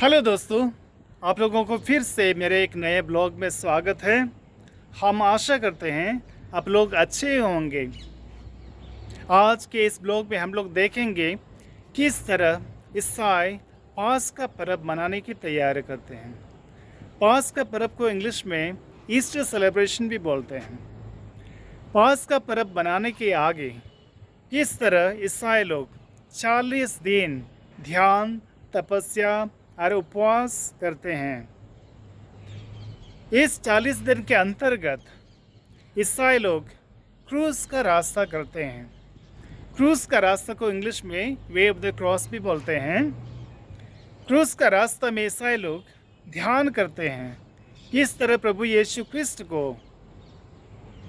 Hello दोस्तों, आप लोगों को फिर से मेरे एक नए ब्लॉग में स्वागत है। हम आशा करते हैं आप लोग अच्छे होंगे। आज के इस ब्लॉग में हम लोग देखेंगे किस तरह ईसाई पास्का पर्व मनाने की तैयारी करते हैं। पास्का पर्व को इंग्लिश में ईस्टर सेलिब्रेशन भी बोलते हैं। पास्का पर्व मनाने के आगे किस तरह ईसाई लोग 40 दिन ध्यान, तपस्या और उपवास करते हैं। इस 40 दिन के अंतर्गत ईसाई लोग क्रूस का रास्ता करते हैं। क्रूस का रास्ता को इंग्लिश में वे ऑफ द क्रॉस भी बोलते हैं। क्रूस का रास्ता में ईसाई लोग ध्यान करते हैं किस तरह प्रभु यीशु क्रिस्ट को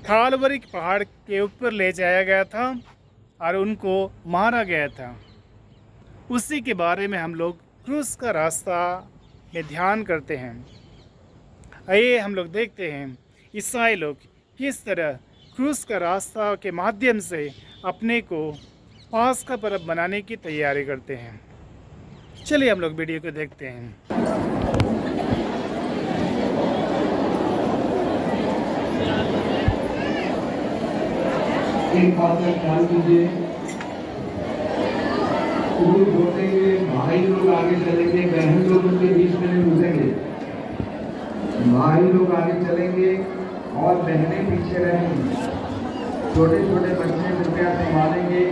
कालवरी पहाड़ के ऊपर ले जाया गया था और उनको मारा गया था। उसी के बारे में हम लोग क्रूस का रास्ता में ध्यान करते हैं। आइए हम लोग देखते हैं ईसाई लोग किस तरह क्रूस का रास्ता के माध्यम से अपने को पास्का पर्व मनाने की तैयारी करते हैं। चलिए हम लोग वीडियो को देखते हैं। एक बात का ख्याल कीजिए, पुरुष बोलेंगे, भाई लोग आगे चलेंगे, बहन लोग उनके बीच में नहीं घुसेंगे। भाई लोग आगे चलेंगे और बहनें पीछे रहेंगी। छोटे छोटे बच्चे कृपया संभालेंगे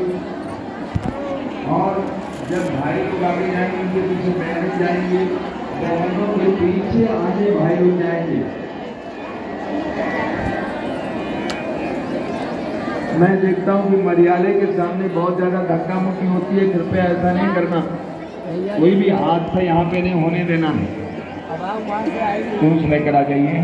और जब भाई लोग आगे जाएंगे उनके पीछे बहनें जाएंगे, बहनों के पीछे आगे भाई लोग जाएंगे। मैं देखता हूँ कि मरियाले के सामने बहुत ज़्यादा धक्का मुक्की होती है। कृपया ऐसा नहीं करना, कोई भी हाथ से यहाँ पे नहीं होने देना। पूछ लेकर आ जाइए।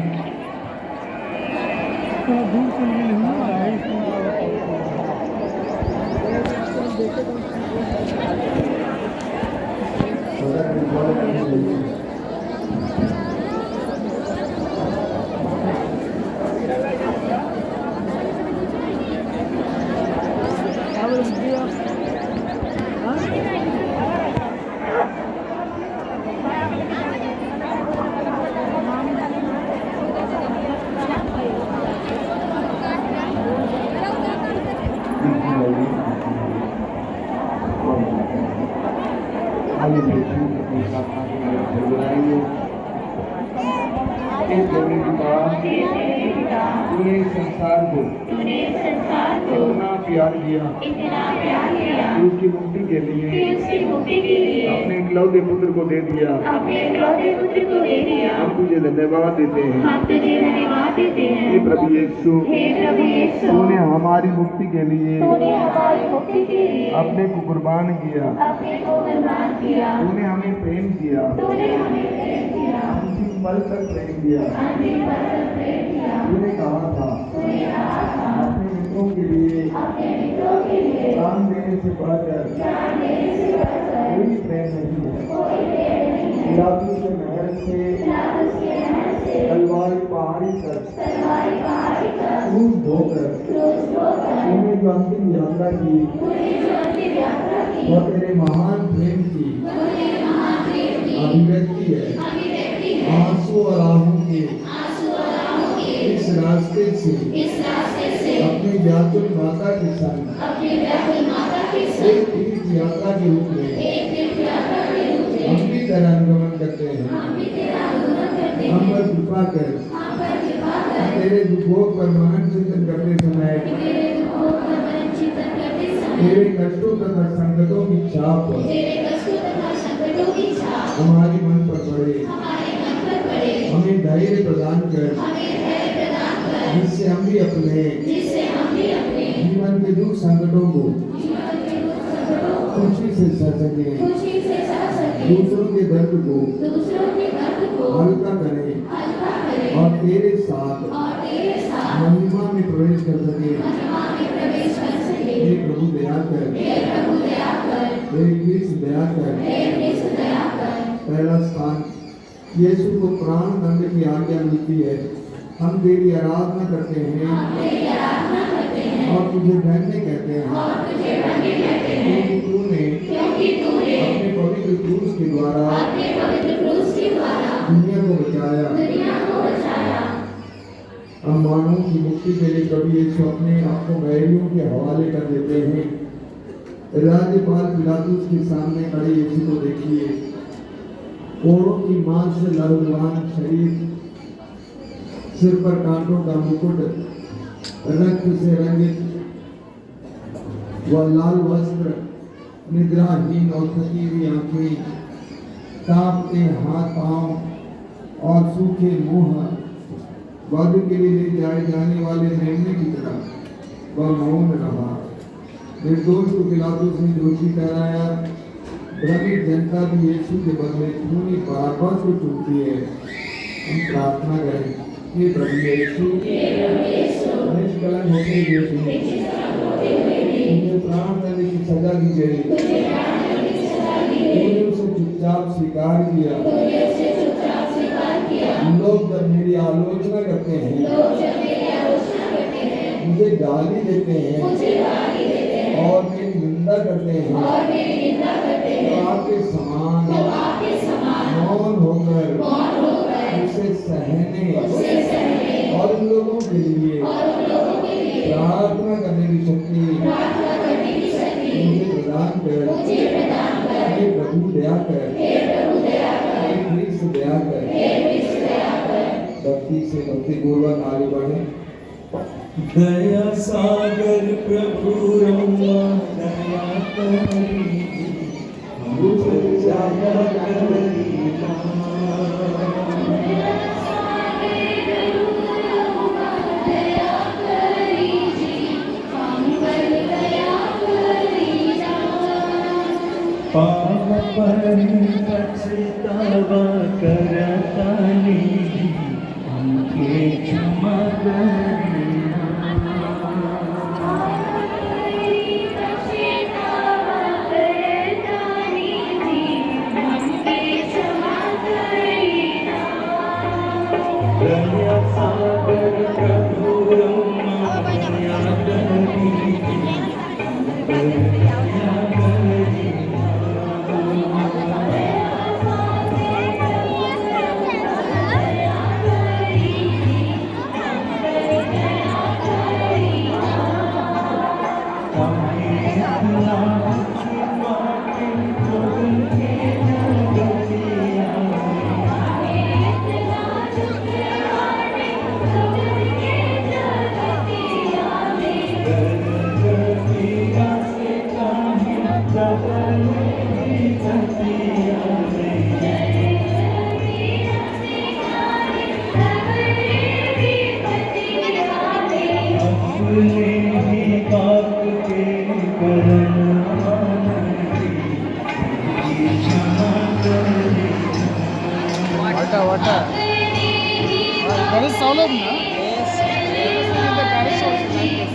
तूने संसार को इतना प्यार किया उसकी मुक्ति के लिए अपने इकलौते पुत्र को दे दिया। हम तुझे धन्यवाद देते हैं हे प्रभु यीशु, तूने हमारी मुक्ति के लिए अपने को कुर्बान किया। तूने हमें प्रेम किया, अंतिम पल तक प्रेम किया। तूने कहा था अपने मित्रों के लिए प्राण देने से बढ़कर कोई प्रेम नहीं है। पिलातुस के महल से तलवारी पहाड़ी तक क्रूस ढोकर तूने जो अंतिम यात्रा की वह तेरे महान प्रेम की अभिव्यक्ति है। आंसू और आहू के इस रास्ते से अपनी व्याकुल माता के संग एक तीर्थ यात्रा के रूप में हम भी तेरा अनुगमन करते हैं। हम पर कृपा कर तेरे दुखों पर मनन चिंतन करते समय तेरे कष्टों तथा संकटों की छाप हमारे मन पर पड़े। हमें धैर्य प्रदान कर जिससे हम भी अपने जीवन के दुख संकटों को खुशी से सह सकें, दूसरों के दर्द को हल्का करें और तेरे साथ महिमा में प्रवेश कर सकें। हे प्रभु दया कर, हे कृष्ण दया कर। पहला स्थान यीशु को प्राण दंड की आज्ञा मिलती है। हम तेरी आराधना करते हैं और तुझे धन्य कहते हैं क्योंकि तूने अपने पवित्र क्रूस के द्वारा मानवों की मुक्ति के लिए प्रभु यीशु अपने आप को बैरियों के हवाले कर देते हैं। राज्यपाल पिलातुस के सामने खड़े यीशु को देखिए, कोड़ों की मांस से लहूलुहान शरीर, सिर पर कांटों का मुकुट, रक्त से रंगित वह लाल वस्त्र, निद्राहीन और थकी हुई आंखें, कांपते हाथ पांव और सूखे मुंह, वध के लिए ले जाए जाने वाले मेमने की तरह वह मौन रहा। निर्दोष को पिलातुस ने दोषी ठहराया। भ्रमित जनता भी यीशु के बदले खूनी बराबस को चुनती है। हम प्रार्थना करें कि प्रभु यीशु निष्कलंक होते हुए उन्हें प्राण देने की सजा दी गई, उन्हें उसे चुपचाप स्वीकार किया। लोग जब मेरी आलोचना करते हैं, मुझे गाली देते हैं और मेरी निंदा करते हैं, तो आपके समान मौन होकर उसे सहने और उन लोगों के लिए प्रार्थना करने की शक्ति मुझे प्रदान कर। हे प्रभु दया कर, हे क्रिस्त दया कर। भक्ति से भक्ति पूर्वक आगे बढ़े। दया सागर प्रभु रउआ दया करी, मुझ जाया करी पाप पर पछतावा करतानी, हमके क्षमा करना। दया सागर प्रभु रउआ दया करी, दया करी water. That is solid, no? Yes. The garage also like this.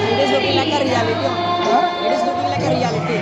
It is looking like a reality. Huh? It is looking like a reality.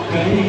कई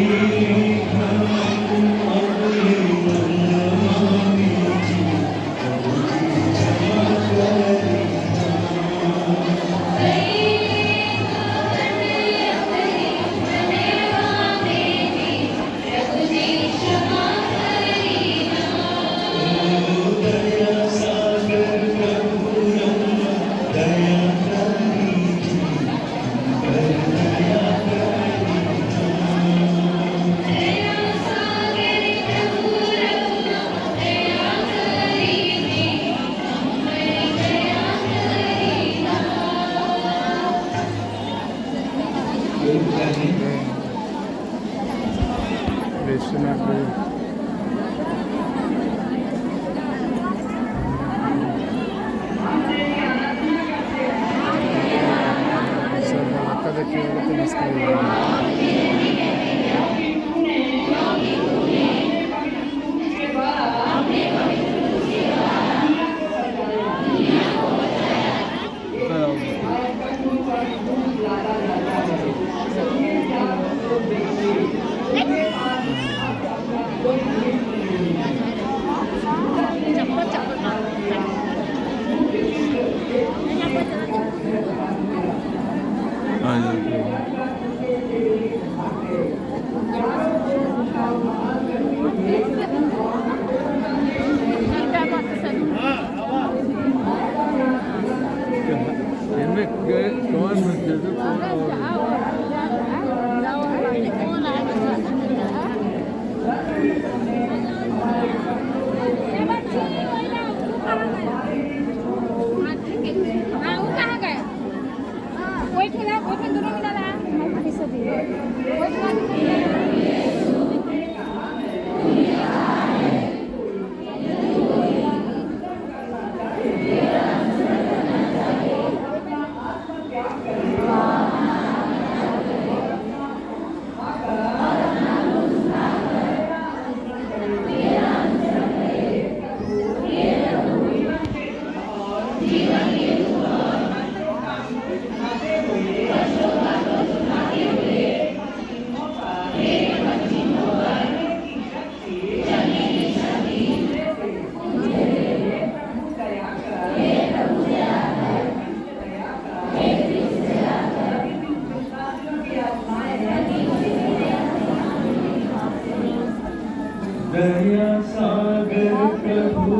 दया सागर प्रभु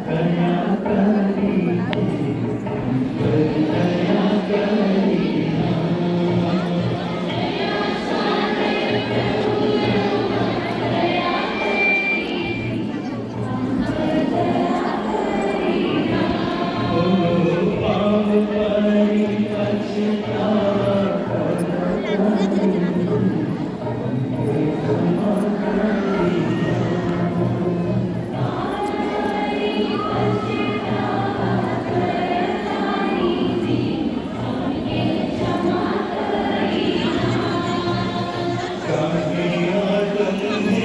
दया करी दया करी पाव परी पछतावा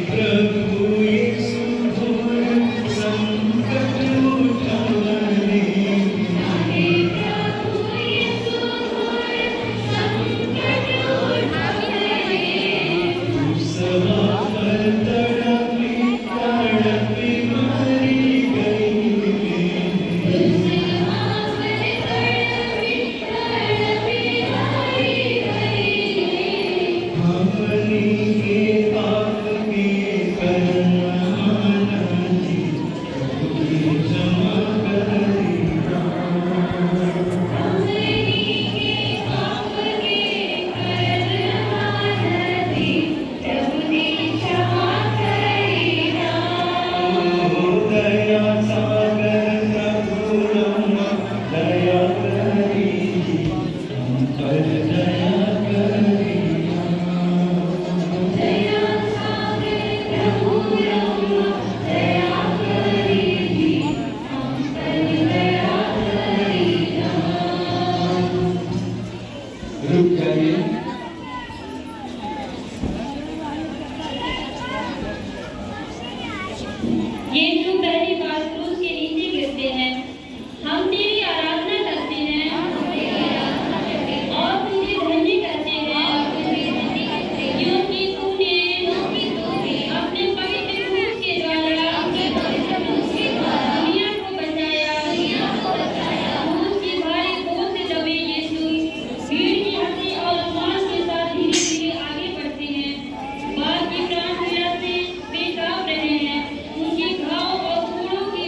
प्रभु यीशु घोर संकट उठाने सवा पर तड़पी तड़पी मरी गई हमनी के पाप के करना जी क्षमा करी दया सागर प्रभु दया करी हम पर दया करी रुक जाइए यीशु पहली बार क्रूस के नीचे गिरते हैं। हम तेरी आराधना करते हैं और तुझे धन्य कहते हैं क्योंकि तूने अपने पवित्र क्रूस के द्वारा दुनिया को बचाया। क्रूस की भारी बोझ से दबे यीशु भीड़ की हंसी और अपमान के साथ धीरे धीरे आगे बढ़ते हैं। बाल की प्राण पीड़ा से बेताब रहे हैं। उनके घाव और फोड़ों की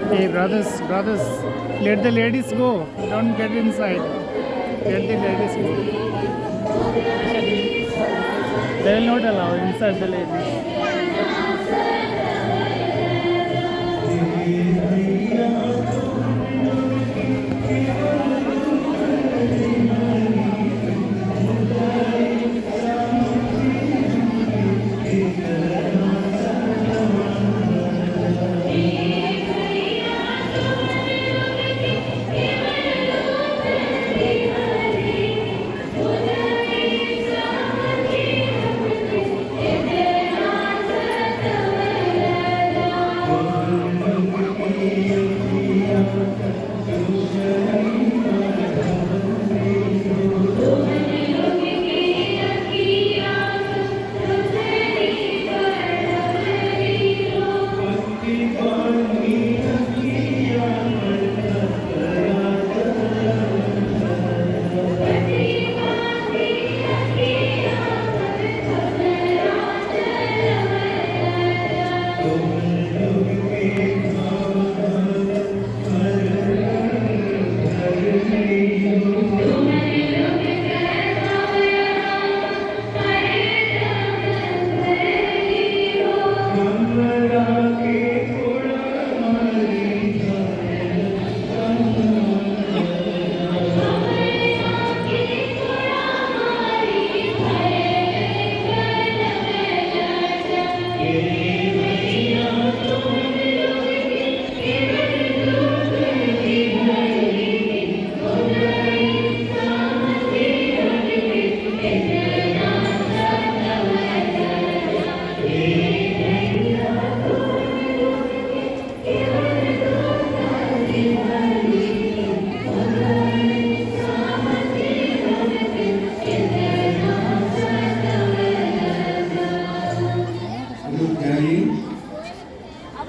Hey, brothers, let the ladies go. Don't get inside. Let the ladies go. They will not allow inside the ladies.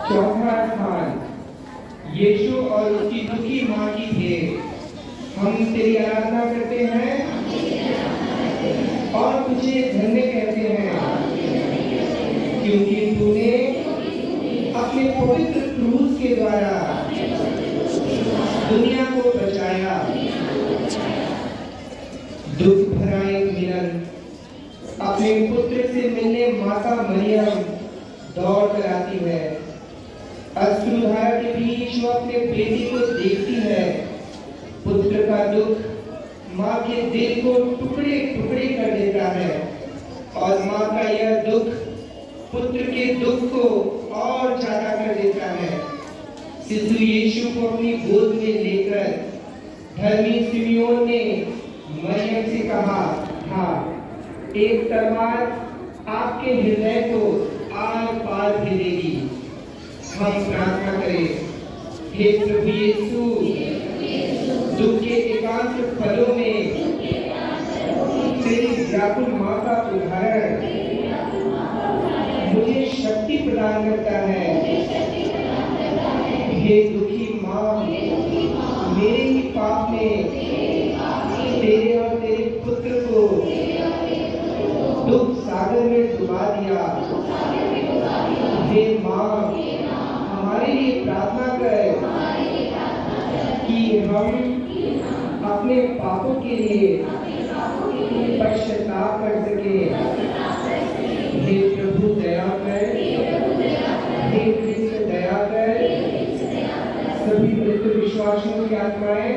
चौथा स्थान यीशु और उसकी दुखी माँ की भेंट। हम तेरी आराधना करते हैं और तुझे धन्य कहते हैं, क्योंकि तूने अपने पवित्र क्रूस के द्वारा दुनिया को बचाया। दुख भरा एक मिलन अपने पुत्र से मिलने माता मरियम दौड़ कर आती है। अश्रुधारा के बीच वो अपने बेटी को देखती है। पुत्र का दुख माँ के दिल को टुकड़े टुकड़े कर देता है और माँ का यह दुख पुत्र के दुख को और ज्यादा कर देता है। शिशु यीशु को अपनी गोद में लेकर धर्मी सिमियोन ने मरियम से कहा था, एक तलवार आपके हृदय को आर पार भेदेगी। हम प्रार्थना करें, हे प्रभु यीशु, दुख के एकांत पलों में तेरी व्याकुल माँ का उदाहरण मुझे शक्ति प्रदान करता है। हे दुखी माँ, मेरे ही पाप में तेरे और तेरे पुत्र को दुख सागर में डुबा दिया। हे माँ, हमारे लिए प्रार्थना कर कि हम अपने पापों के लिए पश्चाताप कर सके। हे प्रभु दया कर, हे कृष्ण दया कर। सभी मृत विश्वासियों की आत्माएं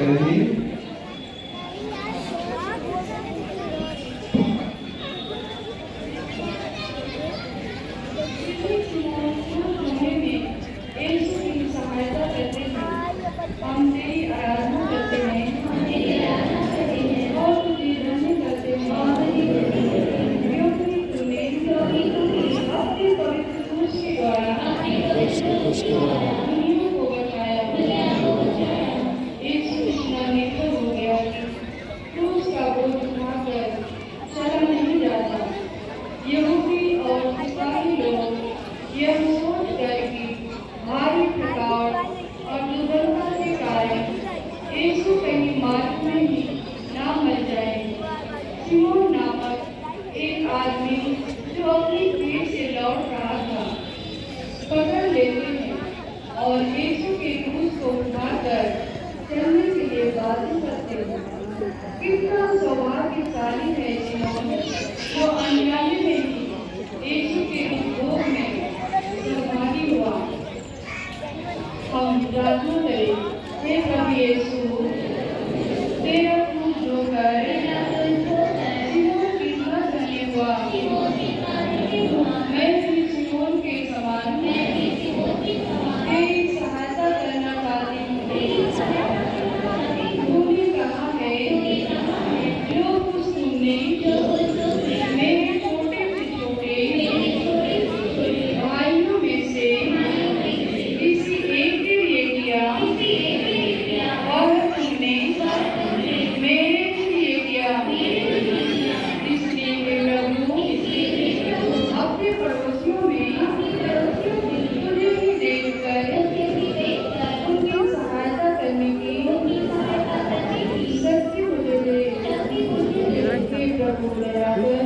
करिए। हम तेरी आराधना करते हैं और तुझे धन्य करते हैं क्योंकि तूने अपने पवित्र क्रूस के द्वारा दुनिया को बचाया। यीशु इतना निर्भर हो गया कि क्रूस का बोझ उठाकर चला नहीं जाता। यहूदी और ईसाई लोग यह सोचकर कि भारी थकावट और दुर्बलता के कारण यीशु कहीं मार्ग में ही ना मर जाए, सिमोन नामक एक आदमी जो अपनी भीड़ से लौट रहा था पकड़ लेते हैं और यीशु के क्रूस को उठाकर चलने के लिए बाध्य करते हैं। कितना सौभाग्यशाली है सिमोन जो अनजाने में ही यीशु के भोग में सहभागी हुआ। हम प्रार्थना करें, हे प्रभु यीशु, तेरा क्रूस ढोकर सिमोन कितना धन्य हुआ। मैं भी सिमोन के समान तेरी सहायता करना चाहती हूँ। तूने कहा है जो कुछ तुमने मेरे छोटे से छोटे भाइयों में से किसी एक के लिए किया और तुमने मेरे लिए किया। इसलिए हे प्रभु अपने पड़ोसियों में तुझे ही देखकर उनकी सहायता करने की शक्ति मुझे दे। हे प्रभु दया कर,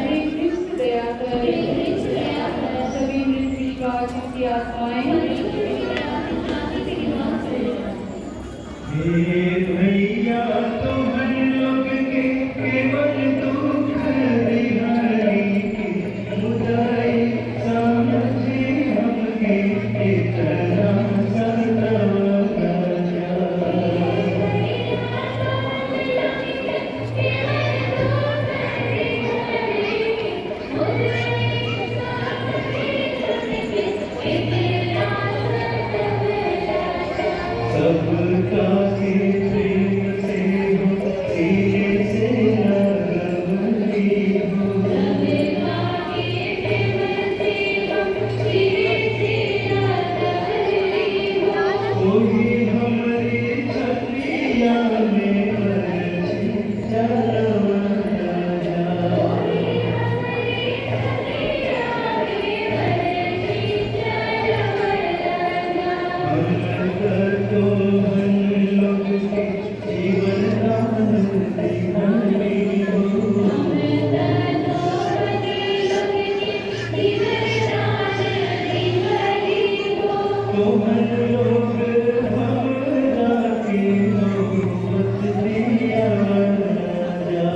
हे कृष्ण दया कर। सभी मृत विश्वास की आत्माएं हे भैया तुम लोग के केवल दुख दिहाई की बुराई समझे हमके इतना सतावा सबका के प्रेम से हो सीने से लगवली हो। कोई हमारी छत्रिया में बरसी चलवाया तो हम लोग के जीवन दान दिहाई हो। तो हम लोग हमरा के मोहब्बत दिया जा।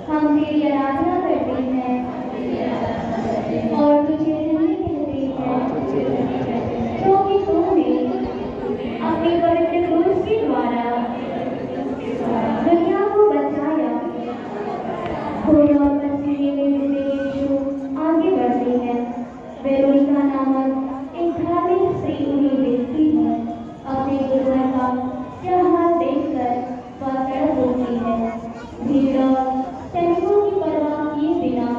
हम तेरी आराधना करते हैं और तुझे धन्य कहते हैं क्योंकि तूने अपने पवित्र क्रूस के द्वारा दुनिया को बचाया। घोड़े और मसीह में जिंदगी यीशु आगे बढ़ती है। वेरोनिका नामक एक धार्मिक स्त्री उन्हें देखती है। अपने गुरुवर का क्या हाल देखकर वह तड़प उठती है। भीड़ और सैनिकों की परवाह किए बिना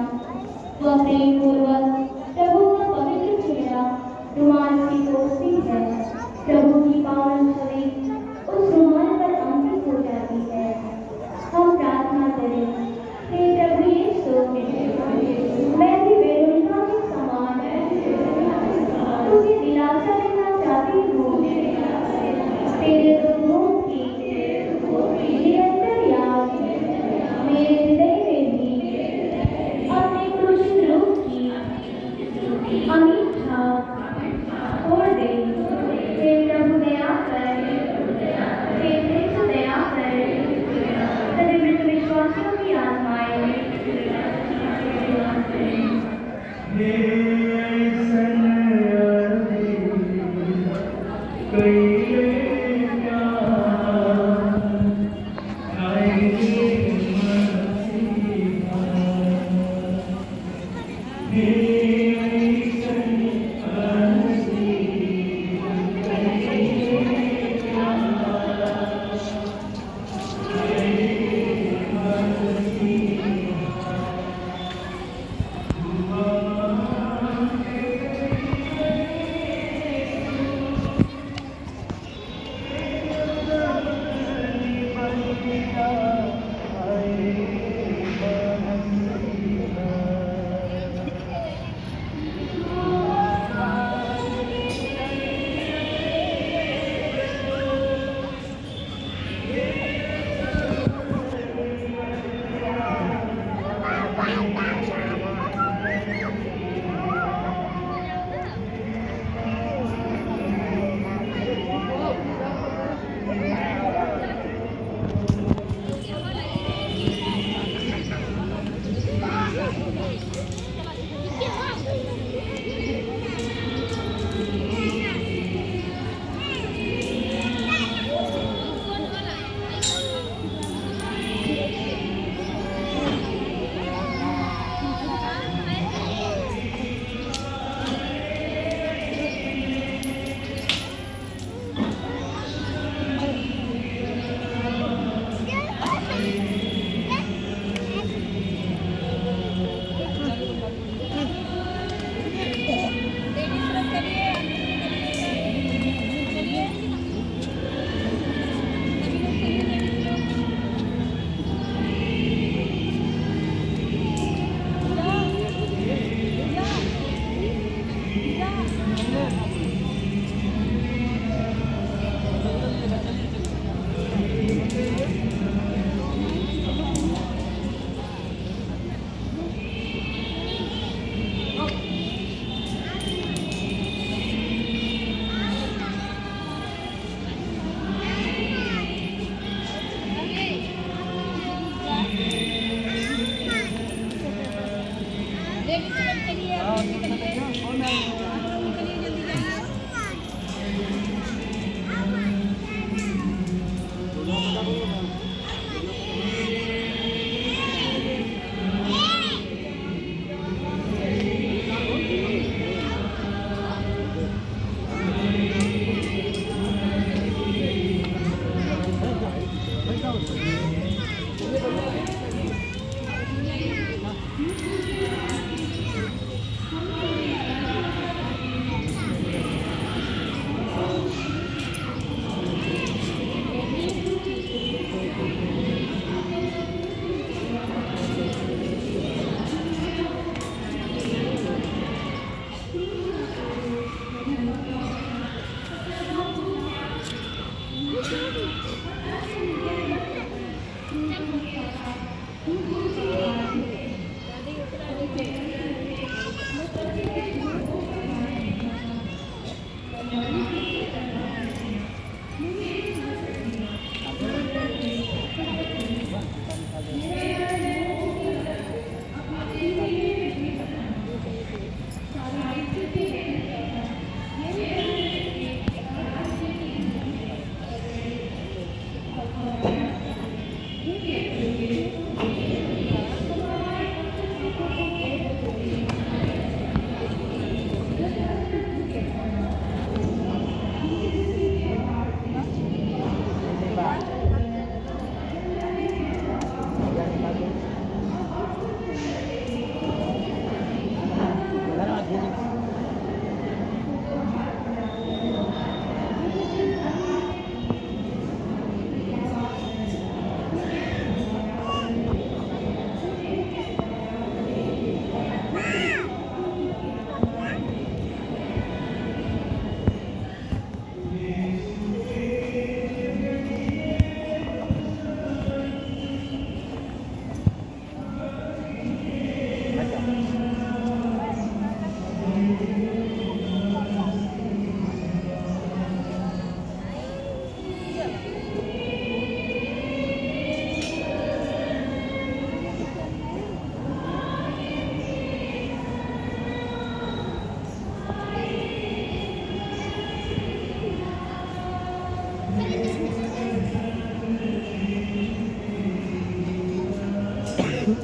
इधर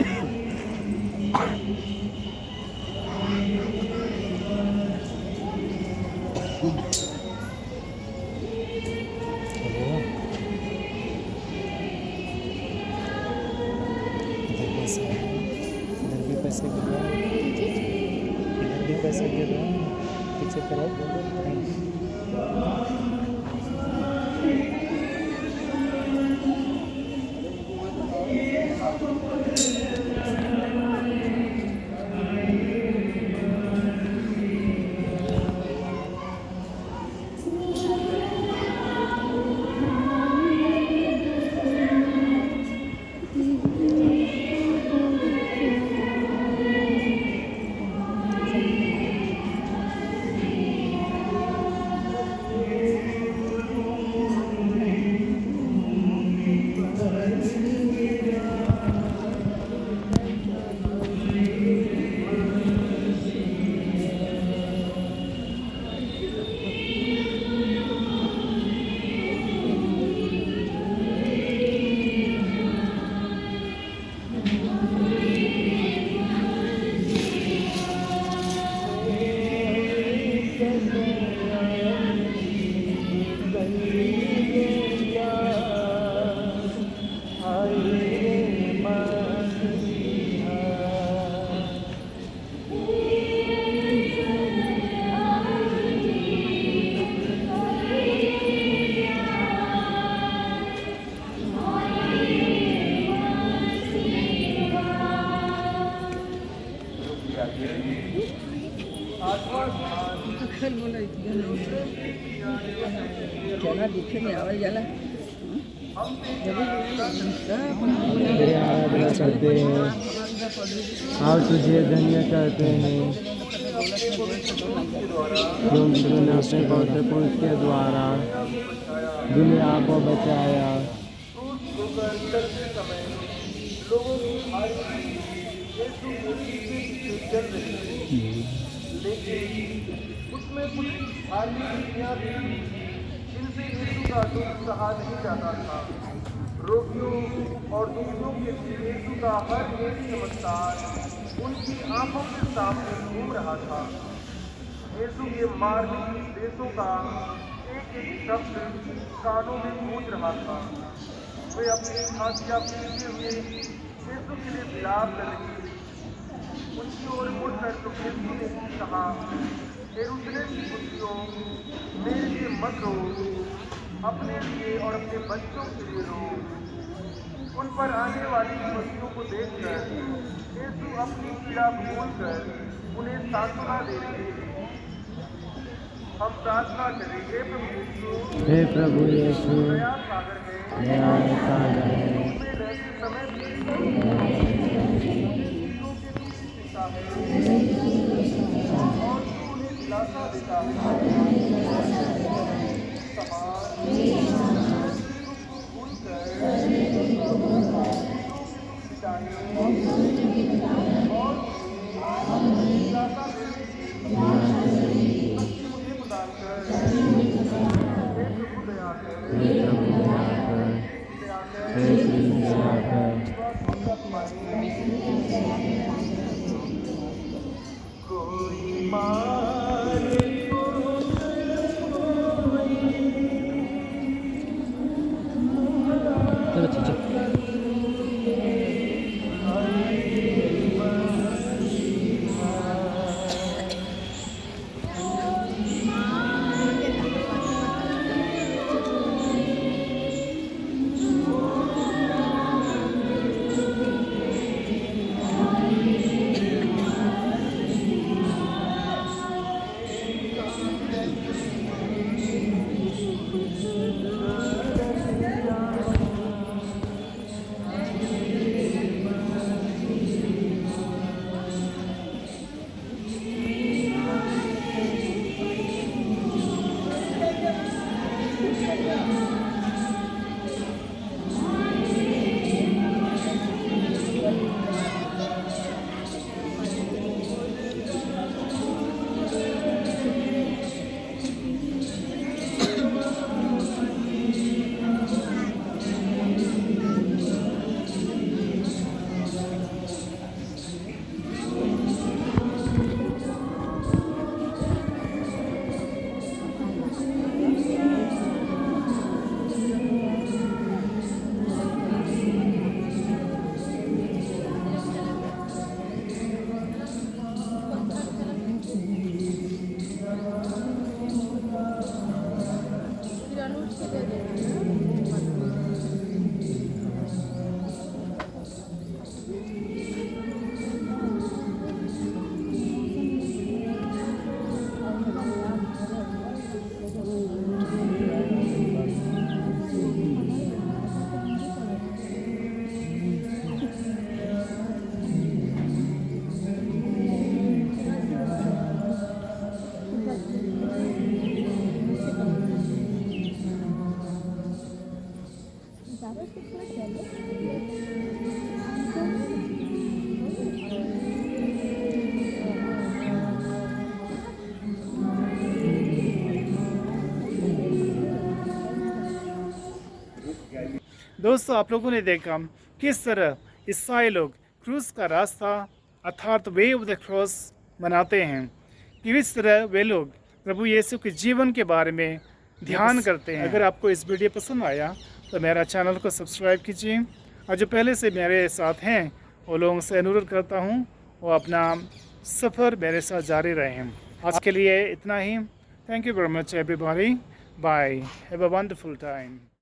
भी पैसे गिर रहे हैं, इधर भी पैसे गिर रहे हैं, पीछे तरफ। तेरे आराधना करते हैं और तुझे धन्य करते हैं क्योंकि तूने अपने पवित्र पुरुष के द्वारा दुनिया को बचाया। उसमें कुछ भारी स्त्रियां भी जिनसे यीशु का दुख सहा नहीं जाता था। रोगियों और दुखियों के लिए यीशु का हर एक चमत्कार उनकी आंखों के सामने घूम रहा था। यीशु के मार्मिक देशों का एक एक शब्द कानों में गूंज रहा था। वे अपनी हाथियां पीटते हुए यीशु के लिए विलाप कर रही थी। उनकी ओर मुड़कर तो यीशु ने कहा, यरूशलेम की पुत्रियों, मेरे लिए मत रो, अपने लिए और अपने बच्चों के लिए रो। उन पर आने वाली विपत्तियों को देखकर यीशु अपनी पीड़ा भूलकर उन्हें सांत्वना दे रहे थे। हम प्रार्थना करें, हे प्रभु यीशु, दया सागर है, उसमें रहते समय भी और तू उन्हें दिलासा देता दोस्तों, आप लोगों ने देखा किस तरह ईसाई लोग क्रूस का रास्ता अर्थात वे ऑफ द क्रॉस मनाते हैं, किस तरह वे लोग प्रभु यीशु के जीवन के बारे में ध्यान करते हैं। अगर आपको इस वीडियो पसंद आया तो मेरा चैनल को सब्सक्राइब कीजिए, और जो पहले से मेरे साथ हैं वो लोगों से अनुरोध करता हूँ वो अपना सफ़र मेरे साथ जारी रहें। आज के लिए इतना ही। Thank you very much everybody. Bye. Have a wonderful time.